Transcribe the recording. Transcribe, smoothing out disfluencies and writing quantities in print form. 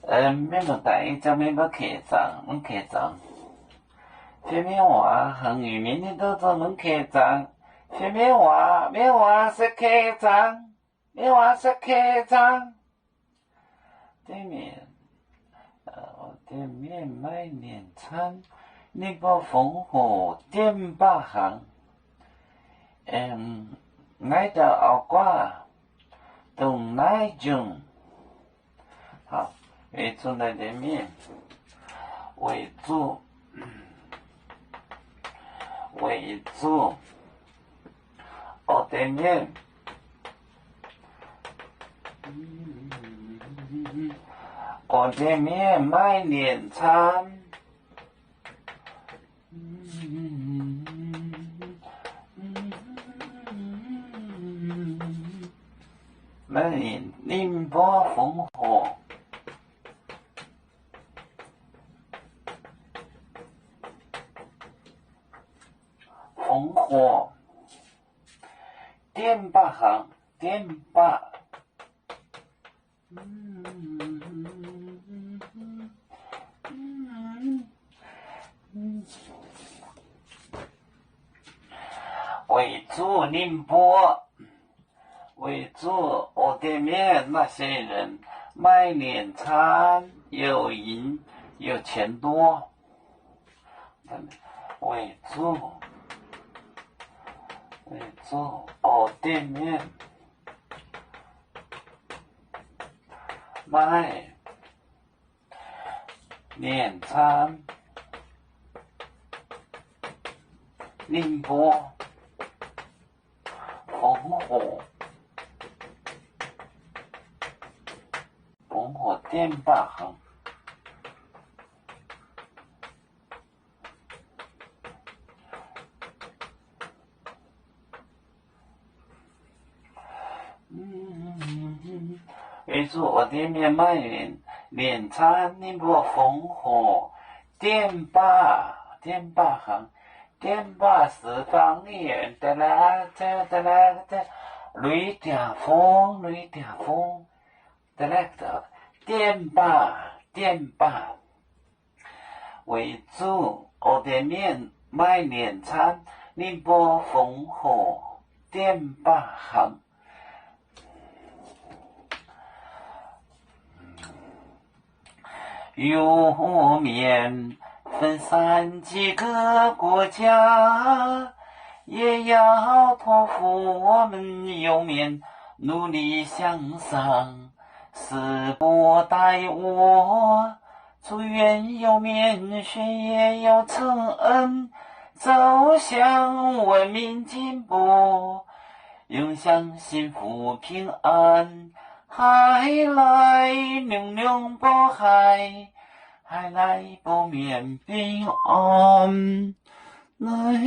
免无带，咱免要客栈，阮客栈。phía phía hòa hàng người民的都专门客栈，phía phía hòa是客栈，phía hòa是客栈。对面，对面卖年餐，你不烽火电八行。爱的后挂，东来中。好，为主来对面，为主。对面，对面卖年餐，卖宁波烽火。烽火，电八行，电八，为主宁波，为主对面那些人卖年餐，有赢有钱多，为主。对面卖年餐，宁波烽火电八行。为主对面卖年餐，宁波烽火电八行。电八是方言的啦，雷电风的那个电八。为主对面卖年餐，宁波烽火电八行。有面分散几个国家，也要托付我们有面努力向上，时不待我，祝愿有面学业有成恩，走向文明进步，永享幸福平安。海来龙龙波海来不免平安。